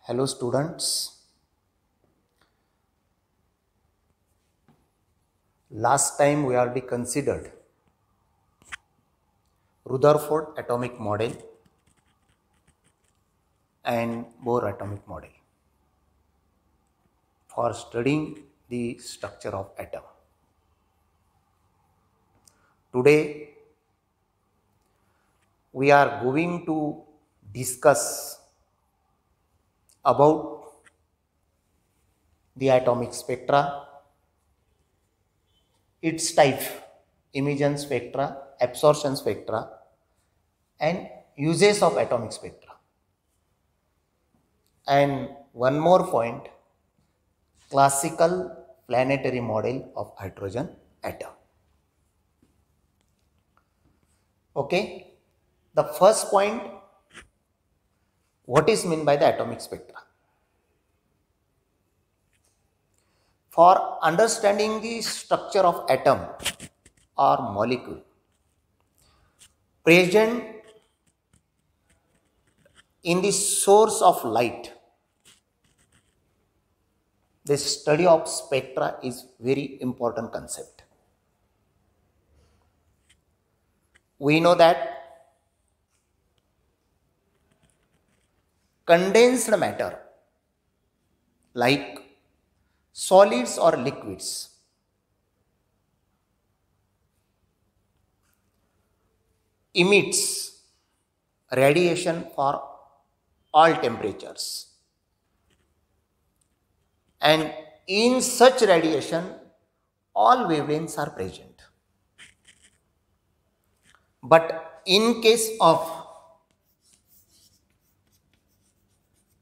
Hello students. Last time we already considered Rutherford atomic model and Bohr atomic model for studying the structure of atom. Today we are going to discuss about the atomic spectra, its type, emission spectra, absorption spectra, and uses of atomic spectra. And one more point, classical planetary model of hydrogen atom. Okay, the first point, what is meant by the atomic spectra? For understanding the structure of atom or molecule present in the source of light, the study of spectra is very important concept. We know that condensed matter like solids or liquids emits radiation for all temperatures, and in such radiation all wavelengths are present. But in case of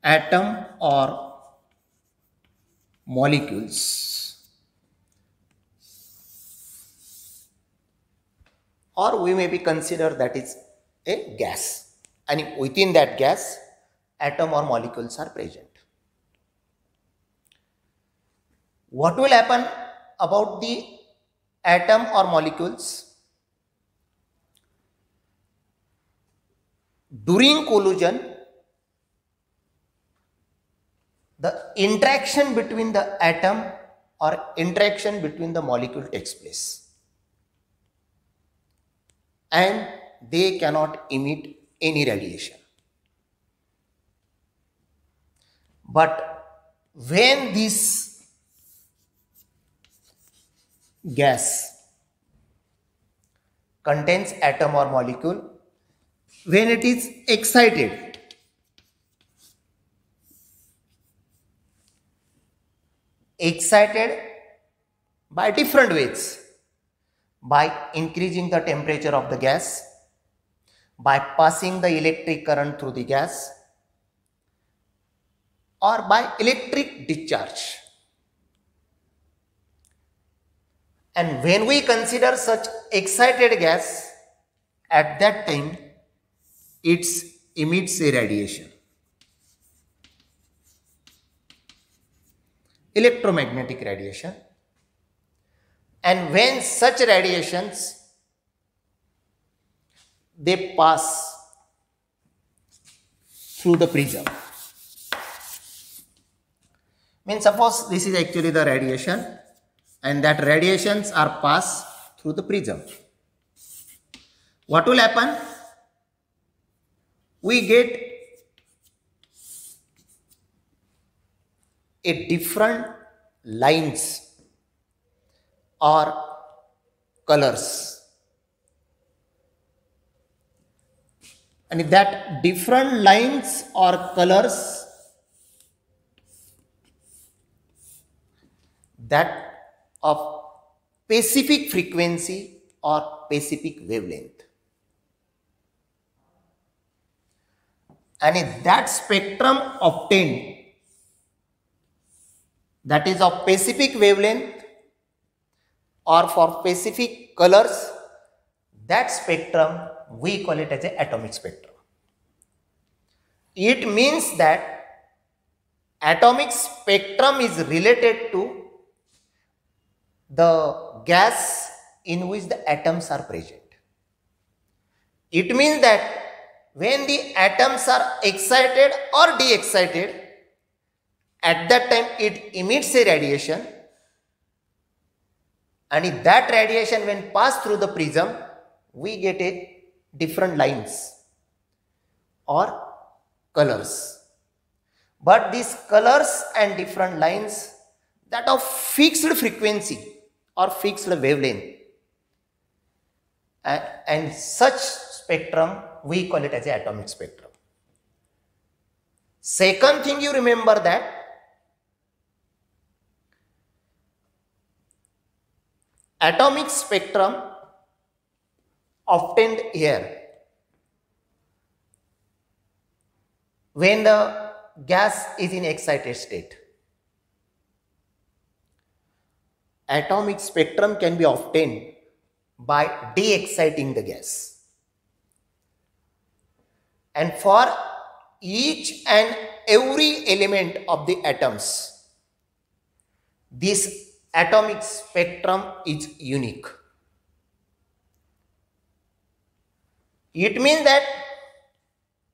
atom or molecules, or we may be considered that is a gas, and within that gas atom or molecules are present. What will happen about the atom or molecules? During collision, the interaction between the atom or interaction between the molecule takes place, and they cannot emit any radiation. But when this gas contains atom or molecule, when it is excited, by different ways, by increasing the temperature of the gas, by passing the electric current through the gas, or by electric discharge. And when we consider such excited gas, at that time it emits a radiation, electromagnetic radiation. And when such radiations, they pass through the prism. Means suppose this is actually the radiation, and that radiations are passed through the prism. What will happen? We get a different lines or colors, and that different lines or colors that of specific frequency or specific wavelength, and if that spectrum obtained, that is of specific wavelength or for specific colors, that spectrum we call it as an atomic spectrum. It means that atomic spectrum is related to the gas in which the atoms are present. It means that when the atoms are excited or de-excited, At that time it emits a radiation, and if that radiation when passed through the prism, we get a different lines or colors. But these colors and different lines that of fixed frequency or fixed wavelength, and such spectrum we call it as an atomic spectrum. Second thing you remember that atomic spectrum obtained here when the gas is in excited state. Atomic spectrum can be obtained by de-exciting the gas. And for each and every element of the atoms, this atomic spectrum is unique. It means that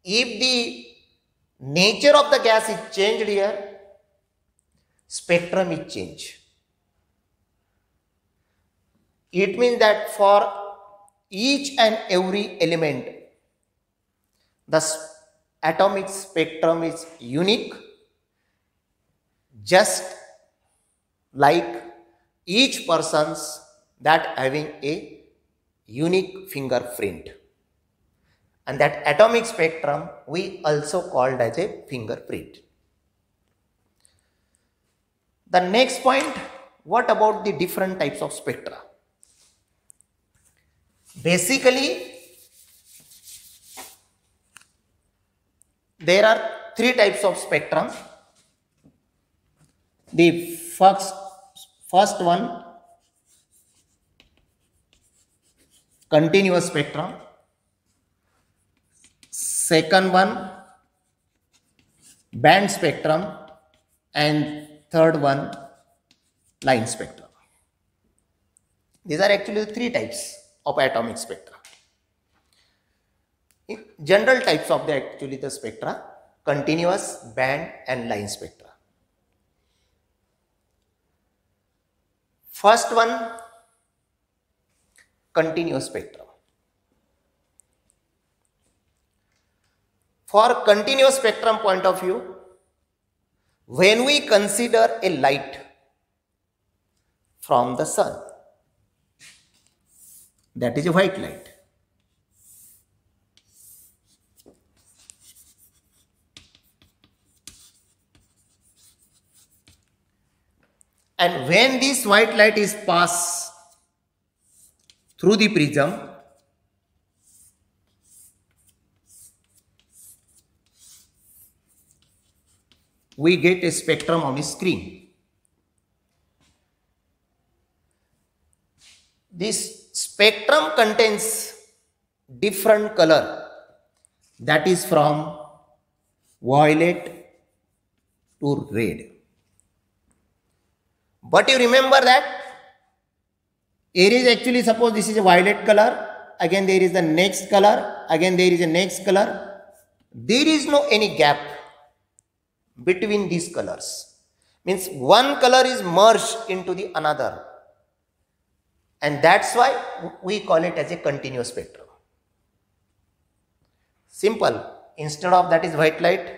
if the nature of the gas is changed here, spectrum is changed. It means that for each and every element, the atomic spectrum is unique, just like each person's that having a unique fingerprint. And that atomic spectrum we also called as a fingerprint. The next point, what about the different types of spectra? Basically, there are three types of spectrum. The first one, continuous spectrum. Second one, band spectrum. And third one, line spectrum. These are actually the three types of atomic spectra. General types of the spectra: continuous, band and line spectra. First one, continuous spectrum. For continuous spectrum point of view, when we consider a light from the sun, that is a white light. And when this white light is passed through the prism, we get a spectrum on the screen. This spectrum contains different color, that is from violet to red. But you remember that here is actually, suppose this is a violet color, again there is the next color, again there is a next color. There is no any gap between these colors. Means one color is merged into the another. And that's why we call it as a continuous spectrum. Simple. Instead of that is white light,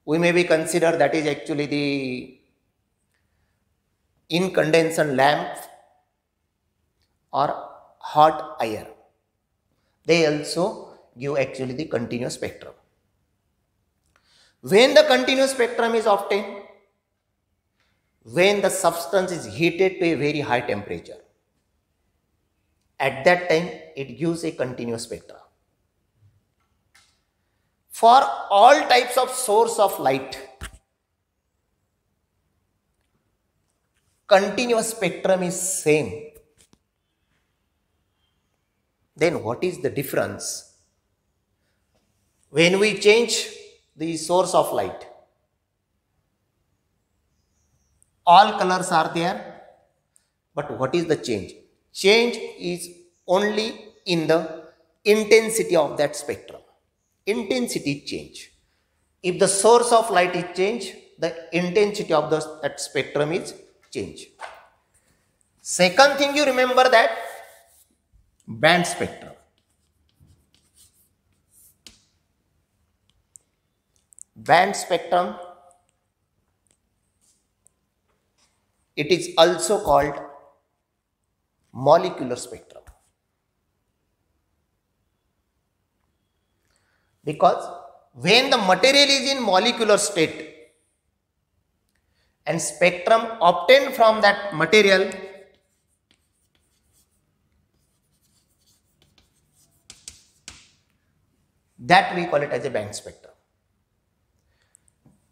we maybe consider that is actually the incandescent lamp or hot air. They also give actually the continuous spectrum. When the continuous spectrum is obtained, when the substance is heated to a very high temperature, at that time it gives a continuous spectrum. For all types of source of light, continuous spectrum is same. Then what is the difference? When we change the source of light, all colors are there, but what is the change? Change is only in the intensity of that spectrum. Intensity change. If the source of light is changed, the intensity of that spectrum is changed. Second thing you remember that band spectrum. Band spectrum, it is also called molecular spectrum, because when the material is in molecular state and spectrum obtained from that material that we call it as a band spectrum.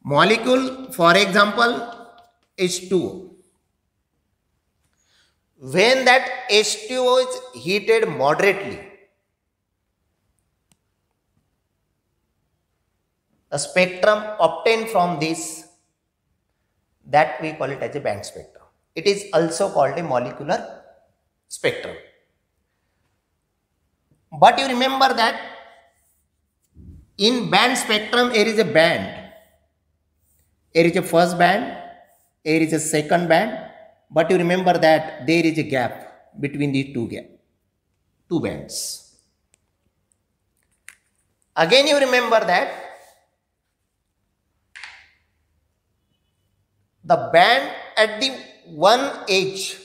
Molecule, for example, H2O. When that H2O is heated moderately, the spectrum obtained from this, that we call it as a band spectrum. It is also called a molecular spectrum. But you remember that in band spectrum there is a band. There is a first band, there is a second band, but you remember that there is a gap between these two bands. Again you remember that the band at the one edge,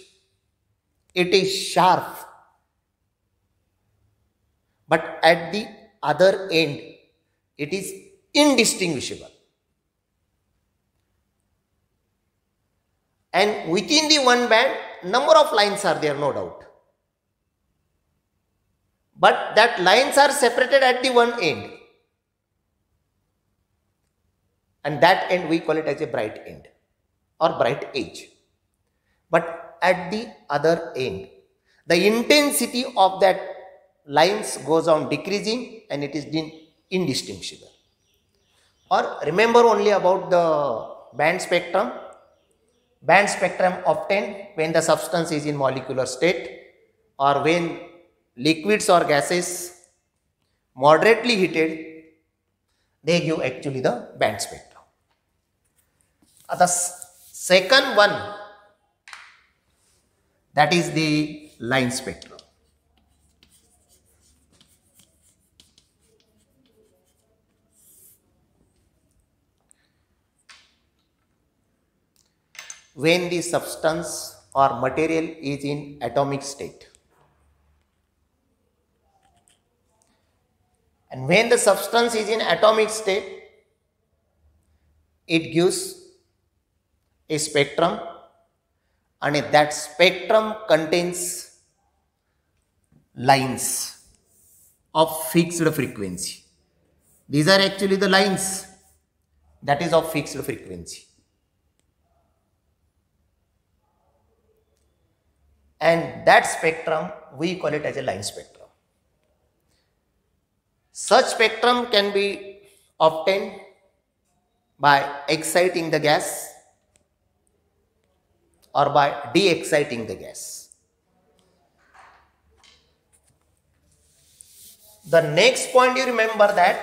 it is sharp, but at the other end, it is indistinguishable. And within the one band, number of lines are there, no doubt. But that lines are separated at the one end. And that end we call it as a bright end or bright edge. But at the other end, the intensity of that lines goes on decreasing and it is indistinguishable. Or remember only about the band spectrum. Band spectrum obtained when the substance is in molecular state or when liquids or gases moderately heated, they give actually the band spectrum. The second one, that is the line spectrum. When the substance or material is in atomic state. And when the substance is in atomic state, it gives a spectrum, and that spectrum contains lines of fixed frequency. These are actually the lines that is of fixed frequency. And that spectrum, we call it as a line spectrum. Such spectrum can be obtained by exciting the gas or by de-exciting the gas. The next point you remember that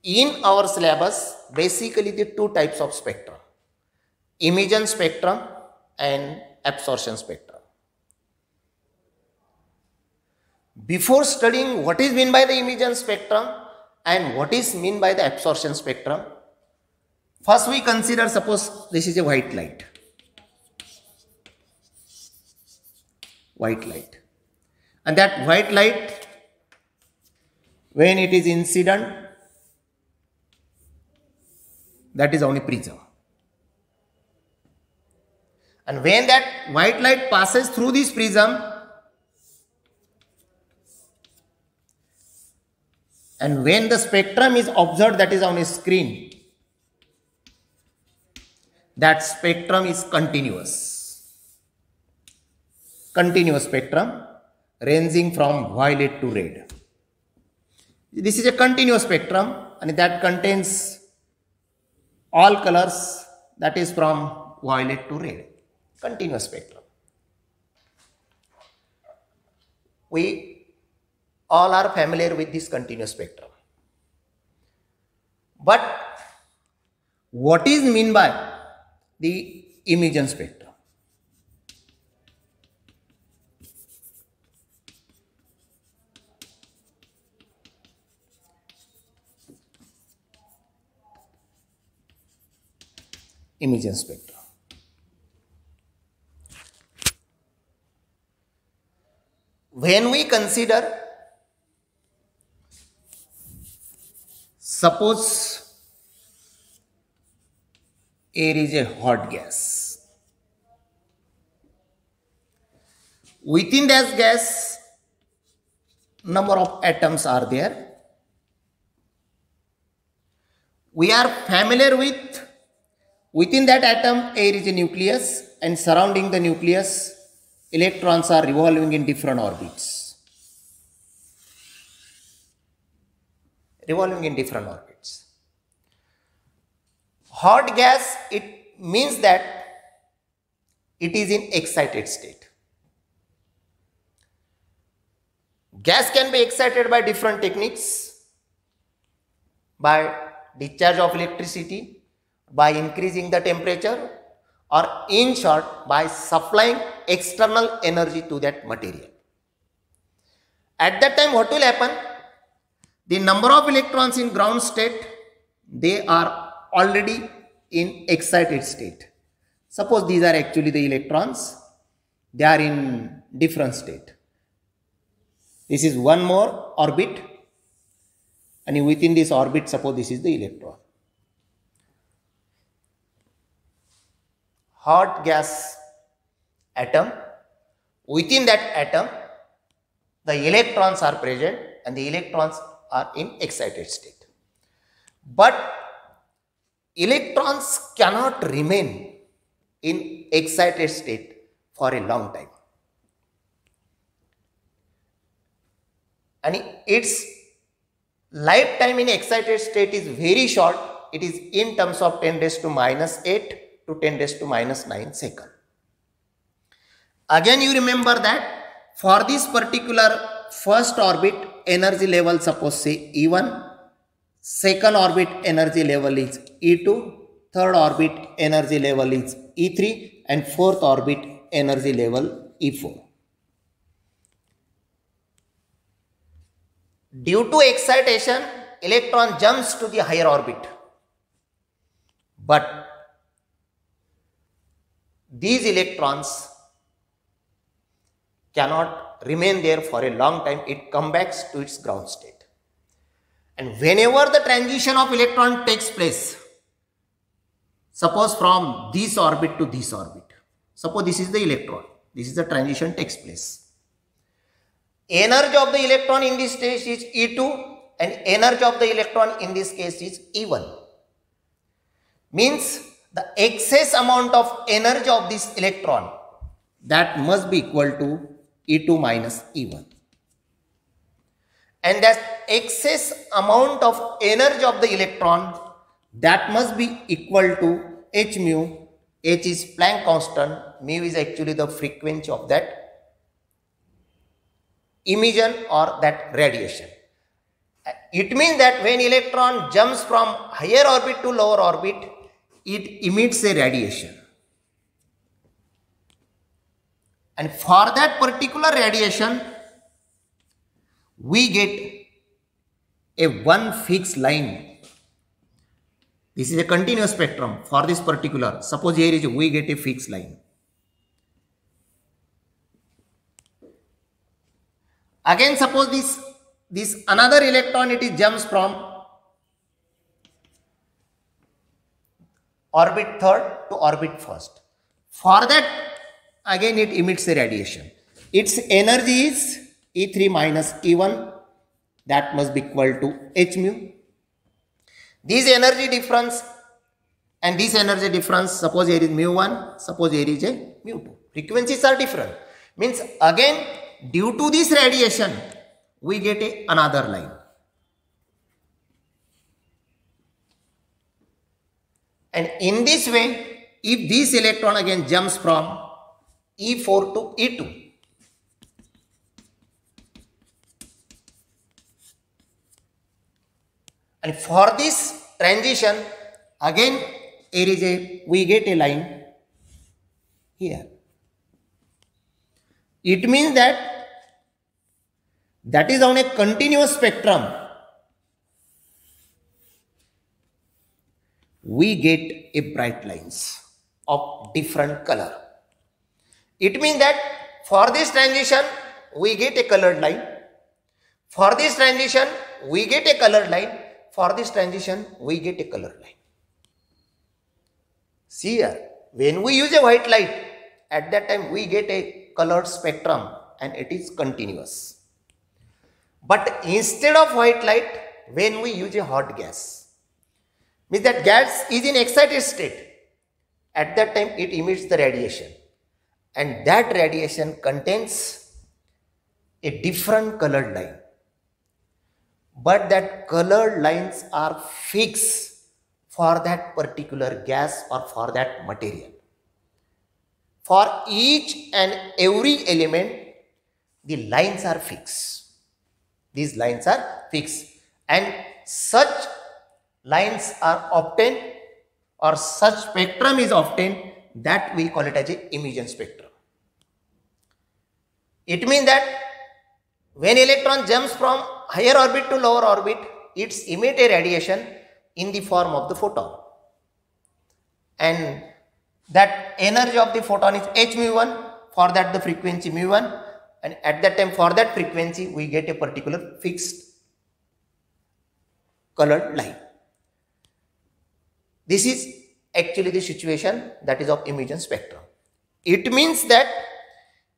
in our syllabus, basically the two types of spectrum, emission spectrum and absorption spectrum. Before studying what is meant by the emission spectrum and what is meant by the absorption spectrum, first we consider, suppose this is a white light. White light. And that white light, when it is incident, that is on a prism. And when that white light passes through this prism, and when the spectrum is observed, that is on a screen, that spectrum is continuous. Continuous spectrum ranging from violet to red. This is a continuous spectrum and that contains all colors, that is from violet to red. Continuous spectrum. We all are familiar with this continuous spectrum. But what is meant by the emission spectrum? Emission spectrum. When we consider, suppose air is a hot gas. Within that gas, number of atoms are there. We are familiar with, within that atom, air is a nucleus, and surrounding the nucleus, electrons are revolving in different orbits. Revolving in different orbits. Hot gas, it means that it is in excited state. Gas can be excited by different techniques, by discharge of electricity, by increasing the temperature, or in short, by supplying external energy to that material. At that time, what will happen? The number of electrons in ground state, they are already in excited state. Suppose these are actually the electrons, they are in different state. This is one more orbit, and within this orbit, suppose this is the electron. Hot gas atom, within that atom, the electrons are present and the electrons are in excited state. But electrons cannot remain in excited state for a long time. And its lifetime in excited state is very short. It is in terms of 10 raised to minus 8 to 10 raised to minus 9 second. Again, you remember that for this particular first orbit, energy level, suppose say E1, second orbit energy level is E2, third orbit energy level is E3, and fourth orbit energy level E4. Due to excitation, electron jumps to the higher orbit. But these electrons cannot remain there for a long time. It comes back to its ground state. And whenever the transition of electron takes place, suppose from this orbit to this orbit, suppose this is the electron, this is the transition takes place. Energy of the electron in this case is E2 and energy of the electron in this case is E1. Means the excess amount of energy of this electron, that must be equal to E2 minus E1. And that excess amount of energy of the electron, that must be equal to h mu. H is Planck constant, mu is actually the frequency of that emission or that radiation. It means that when electron jumps from higher orbit to lower orbit, it emits a radiation. And for that particular radiation, we get a one fixed line. This is a continuous spectrum for this particular. Suppose here is we get a fixed line. Again, suppose this another electron, it jumps from orbit third to orbit first. For that, again it emits a radiation. Its energy is E3 minus E1, that must be equal to h mu. This energy difference and this energy difference, suppose here is mu1, suppose here is a mu2. Frequencies are different. Means again, due to this radiation, we get another line. And in this way, if this electron again jumps from E4 to E2, and for this transition, again we get a line here. It means that is on a continuous spectrum. We get a bright lines of different color. It means that for this transition, we get a colored line. For this transition, we get a colored line. For this transition, we get a colored line. See here, when we use a white light, at that time we get a colored spectrum and it is continuous. But instead of white light, when we use a hot gas, means that gas is in excited state. At that time it emits the radiation, and that radiation contains a different colored line. But that colored lines are fixed for that particular gas or for that material. For each and every element, the lines are fixed. These lines are fixed, and such lines are obtained, or such spectrum is obtained, that we call it as a emission spectrum. It means that when electron jumps from higher orbit to lower orbit, it emits a radiation in the form of the photon, and that energy of the photon is h mu1, for that the frequency mu1, and at that time for that frequency we get a particular fixed colored line. This is actually the situation that is of emission spectrum. It means that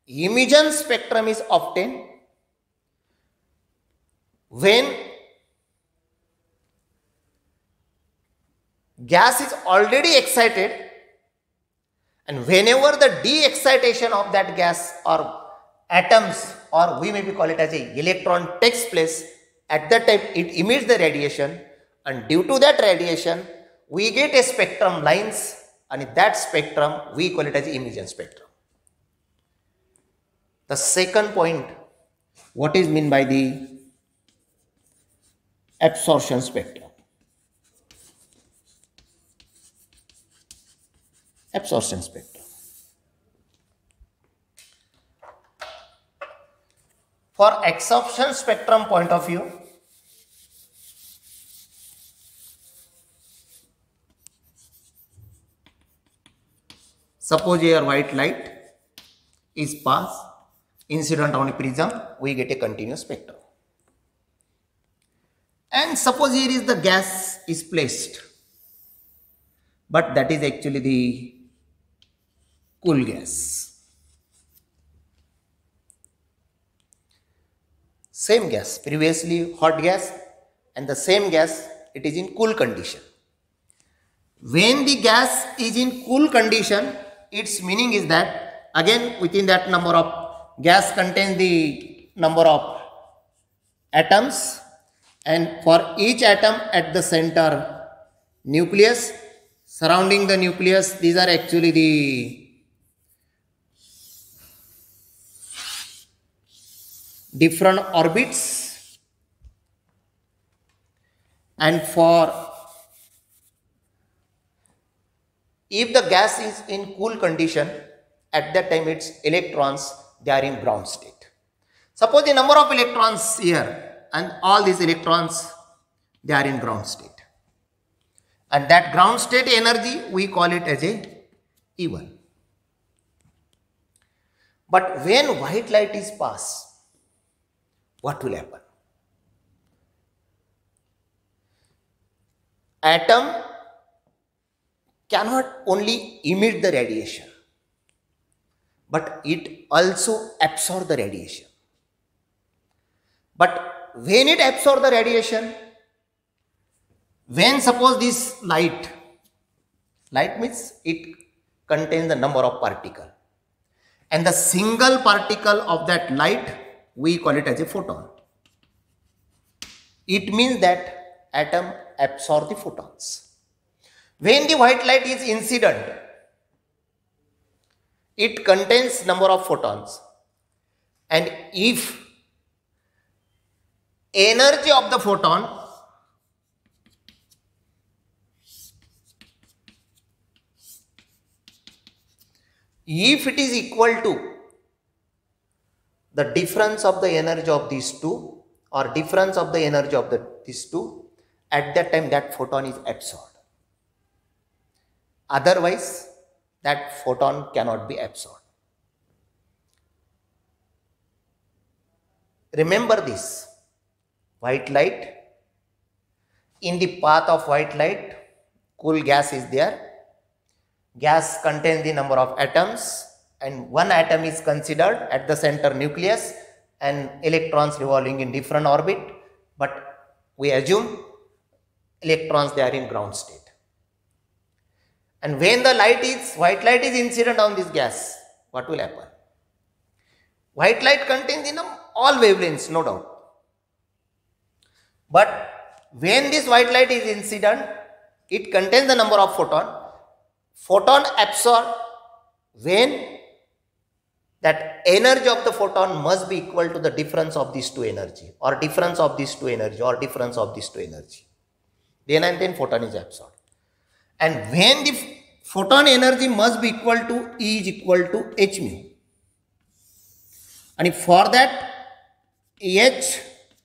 emission spectrum is obtained when gas is already excited, and whenever the de-excitation of that gas or atoms, or we maybe call it as a electron, takes place, at that time it emits the radiation, and due to that radiation we get a spectrum lines, and in that spectrum we call it as emission spectrum. The second point, what is meant by the absorption spectrum? Absorption spectrum. For absorption spectrum point of view, suppose your white light is passed, incident on a prism, we get a continuous spectrum. And suppose here is the gas is placed, but that is actually the cool gas. Same gas, previously hot gas, and the same gas, it is in cool condition. When the gas is in cool condition, its meaning is that again within that number of gas contains the number of atoms, and for each atom at the center nucleus, surrounding the nucleus, these are actually the different orbits, and for if the gas is in cool condition, at that time its electrons, they are in ground state. Suppose the number of electrons here, and all these electrons, they are in ground state, and that ground state energy we call it as a E1. But when white light is passed, what will happen? Atom cannot only emit the radiation, but it also absorbs the radiation. But when it absorbs the radiation, when suppose this light means it contains the number of particles, and the single particle of that light we call it as a photon. It means that atom absorbs the photons. When the white light is incident, it contains number of photons, and if energy of the photon If it is equal to the difference of the energy of these two or difference of the energy of these two, at that time that photon is absorbed. Otherwise, that photon cannot be absorbed. Remember this, white light, in the path of white light, cool gas is there. Gas contains the number of atoms, and one atom is considered at the center nucleus and electrons revolving in different orbit, but we assume electrons, they are in ground state. And when the white light is incident on this gas, what will happen? White light contains all wavelengths, no doubt. But when this white light is incident, it contains the number of photon. Photon absorbed when that energy of the photon must be equal to the difference of these two energy, or difference of these two energy, or difference of these two energy. Then and then photon is absorbed. And when the photon energy must be equal to E is equal to h mu. And for that H,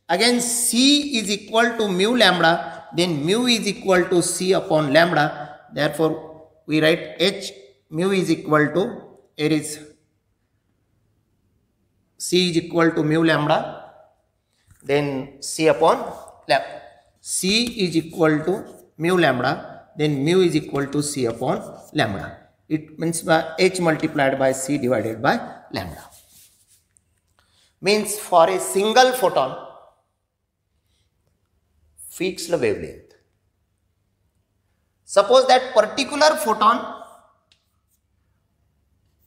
again C is equal to mu lambda, then mu is equal to C upon lambda. Therefore, we write H mu is equal to, it is C is equal to mu lambda, then C upon lambda. C is equal to mu lambda, then mu is equal to C upon lambda. It means by H multiplied by C divided by lambda. Means for a single photon, fixed wavelength. Suppose that particular photon,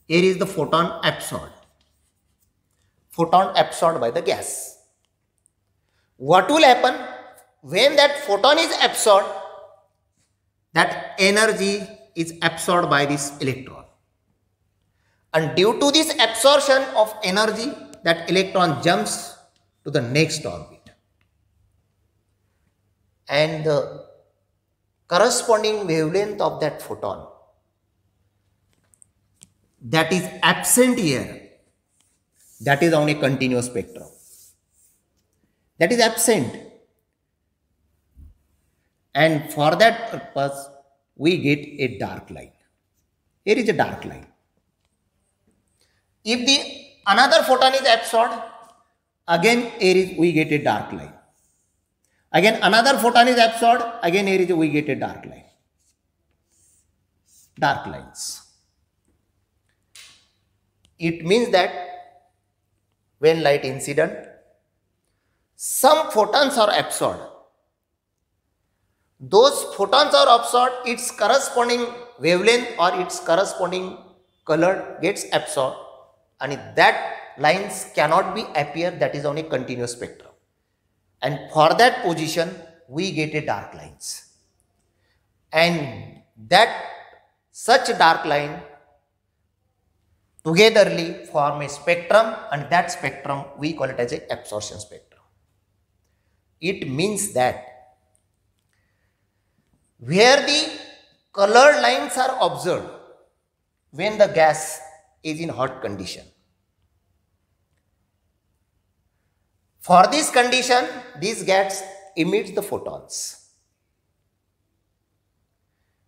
here is the photon absorbed. Photon absorbed by the gas. What will happen? When that photon is absorbed, that energy is absorbed by this electron. And due to this absorption of energy, that electron jumps to the next orbit. And the corresponding wavelength of that photon that is absent here, that is on a continuous spectrum. That is absent. And for that purpose, we get a dark line. Here is a dark line. If the another photon is absorbed, again here we get a dark line. Again another photon is absorbed, again here we get a dark line. Dark lines. It means that when light incident, some photons are absorbed. Those photons are absorbed, its corresponding wavelength or its corresponding color gets absorbed, and that lines cannot be appear, that is on a continuous spectrum. And for that position, we get a dark lines. And that such dark line togetherly form a spectrum, and that spectrum we call it as a absorption spectrum. It means that where the colored lines are observed when the gas is in hot condition. For this condition, these gas emits the photons.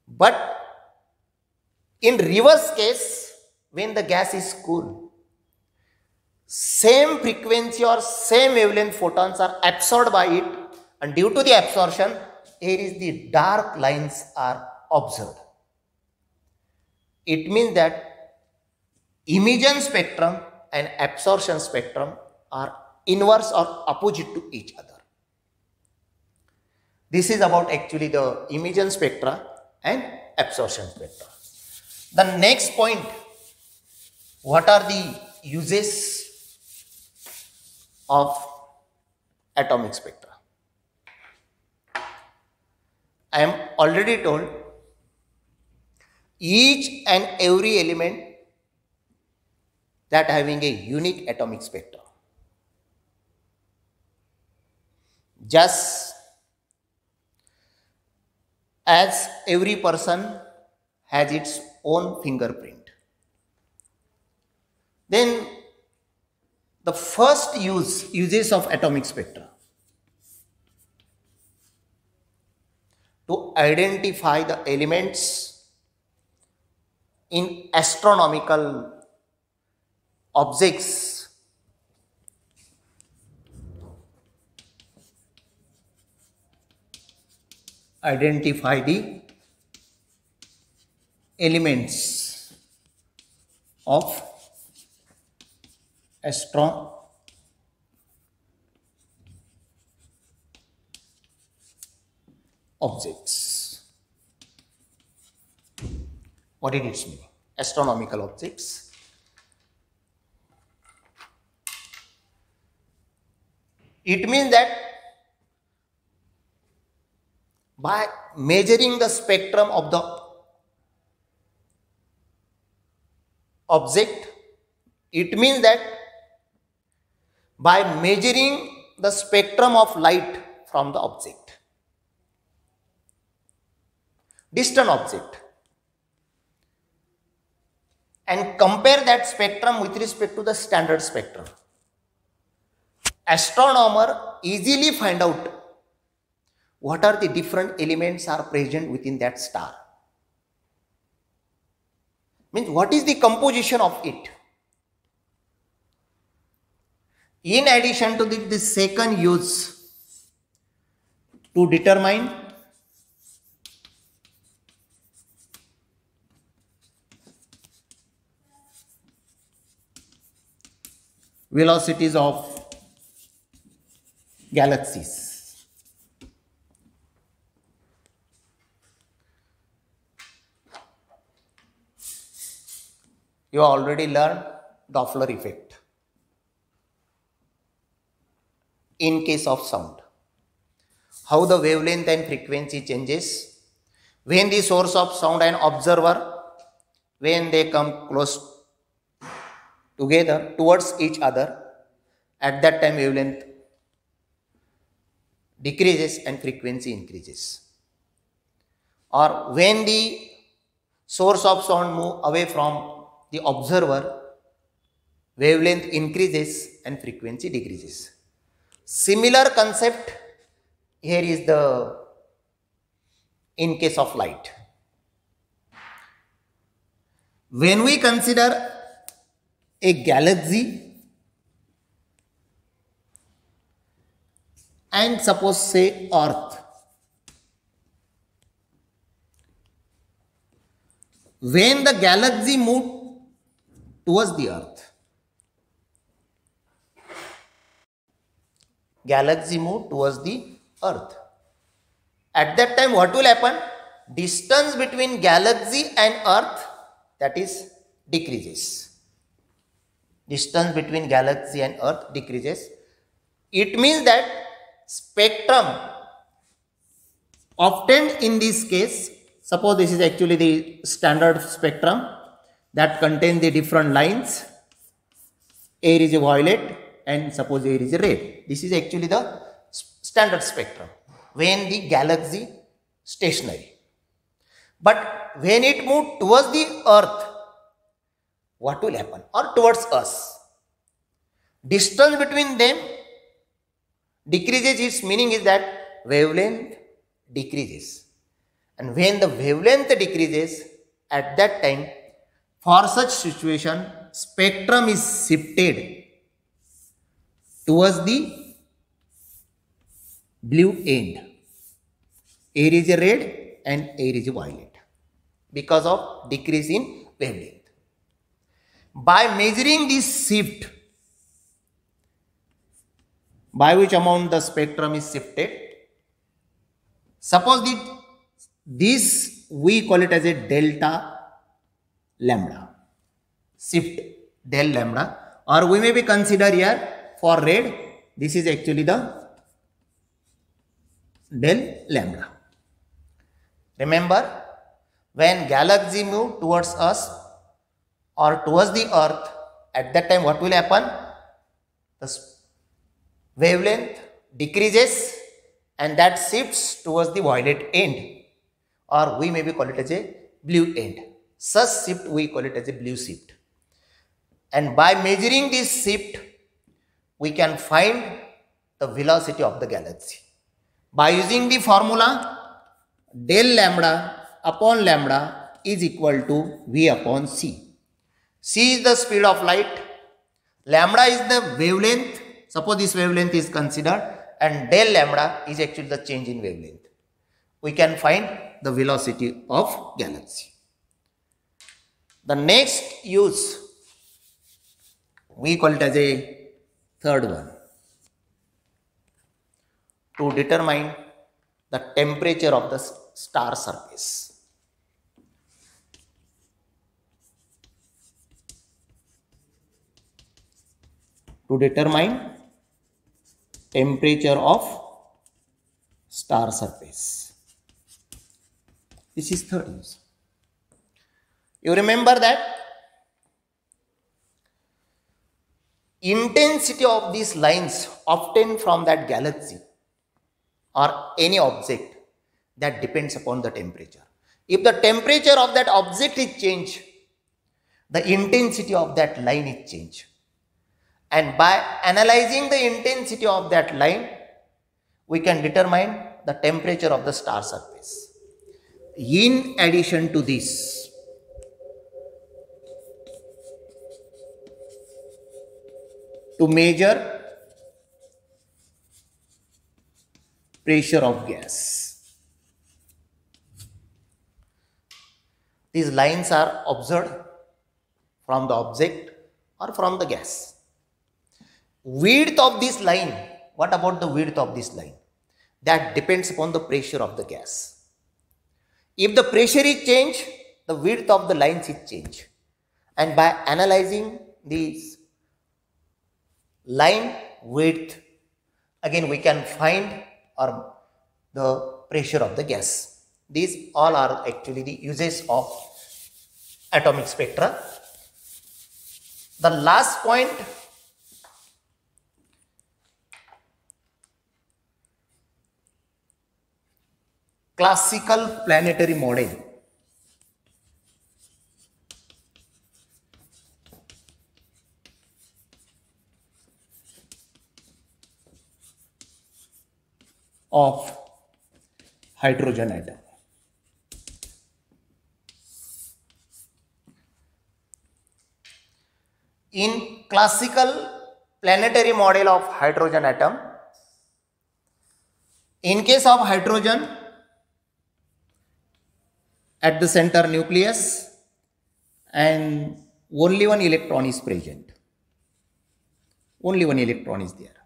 But in reverse case, when the gas is cool, same frequency or same wavelength photons are absorbed by it, and due to the absorption, here is the dark lines are observed. It means that emission spectrum and absorption spectrum are inverse or opposite to each other. This is about actually the emission spectra and absorption spectra. The next point, what are the uses of atomic spectra? I am already told each and every element that having a unique atomic spectra. Just as every person has its own fingerprint, Then the first uses of atomic spectra to identify the elements in astronomical objects. Identify the elements of objects. What did it mean? Astronomical objects. It means that by measuring the spectrum of the object, it means that by measuring the spectrum of light from the object, distant object, and compare that spectrum with respect to the standard spectrum, astronomer easily find out what are the different elements are present within that star. Means what is the composition of it. In addition to the second use to determine velocities of galaxies. You already learned Doppler effect in case of sound. How the wavelength and frequency changes when the source of sound and observer, when they come close together towards each other, at that time wavelength decreases and frequency increases. Or when the source of sound move away from the observer, wavelength increases and frequency decreases. Similar concept here is in case of light. When we consider a galaxy and suppose say Earth, when the galaxy moves towards the Earth, galaxy move towards the Earth, at that time what will happen? Distance between galaxy and Earth, that is, decreases. Distance between galaxy and Earth decreases. It means that spectrum obtained in this case, suppose this is actually the standard spectrum that contains the different lines. Air is a violet and suppose air is a red. This is actually the standard spectrum when the galaxy stationary. But when it moves towards the Earth, what will happen? Or towards us? Distance between them decreases. Its meaning is that wavelength decreases. And when the wavelength decreases, at that time, for such situation, spectrum is shifted towards the blue end. Air is a red and air is a violet because of decrease in wavelength. By measuring this shift, by which amount the spectrum is shifted, suppose this we call it as a delta lambda, shift del lambda, or we may be consider here for red, this is actually the del lambda. Remember, when galaxy move towards us or towards the Earth, at that time what will happen? The wavelength decreases and that shifts towards the violet end, or we may be call it as a blue end. Such shift we call it as a blue shift. And by measuring this shift, we can find the velocity of the galaxy. By using the formula del lambda upon lambda is equal to V upon C. C is the speed of light, lambda is the wavelength, suppose this wavelength is considered, and del lambda is actually the change in wavelength. We can find the velocity of galaxy. The next use, we call it as a third one, to determine the temperature of the star surface. To determine temperature of star surface. This is third use. You remember that intensity of these lines obtained from that galaxy or any object, that depends upon the temperature. If the temperature of that object is changed, the intensity of that line is changed. And by analyzing the intensity of that line, we can determine the temperature of the star surface. In addition to this, to measure pressure of gas, these lines are observed from the object or from the gas. Width of this line, what about the width of this line? That depends upon the pressure of the gas. If the pressure is changed, the width of the lines is changed. And by analyzing these line width, again we can find the pressure of the gas. These all are actually the uses of atomic spectra. The last point, classical planetary model. Of hydrogen atom. In classical planetary model of hydrogen atom, in case of hydrogen, at the center nucleus and only one electron is present. Only one electron is there.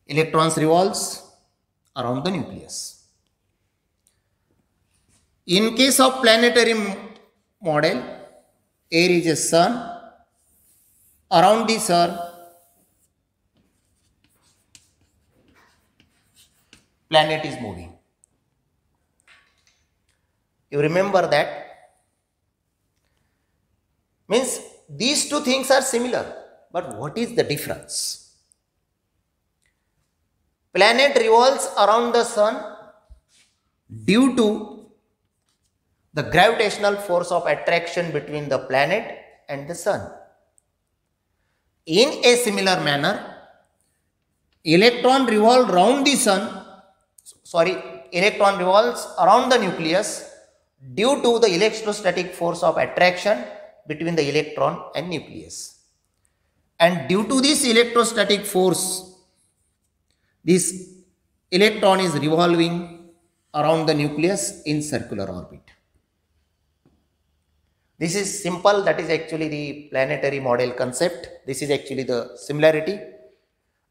Electrons revolves around the nucleus. In case of planetary model, air is a sun. Around the sun, planet is moving. You remember that? Means these two things are similar, but what is the difference? Planet revolves around the sun due to the gravitational force of attraction between the planet and the sun. In a similar manner, electron revolves around the nucleus due to the electrostatic force of attraction between the electron and nucleus. And due to this electrostatic force, this electron is revolving around the nucleus in circular orbit. This is simple, that is actually the planetary model concept. This is actually the similarity.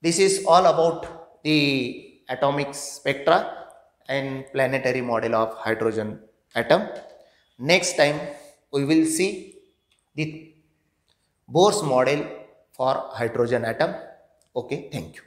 This is all about the atomic spectra and planetary model of hydrogen atom. Next time we will see the Bohr's model for hydrogen atom. Okay, thank you.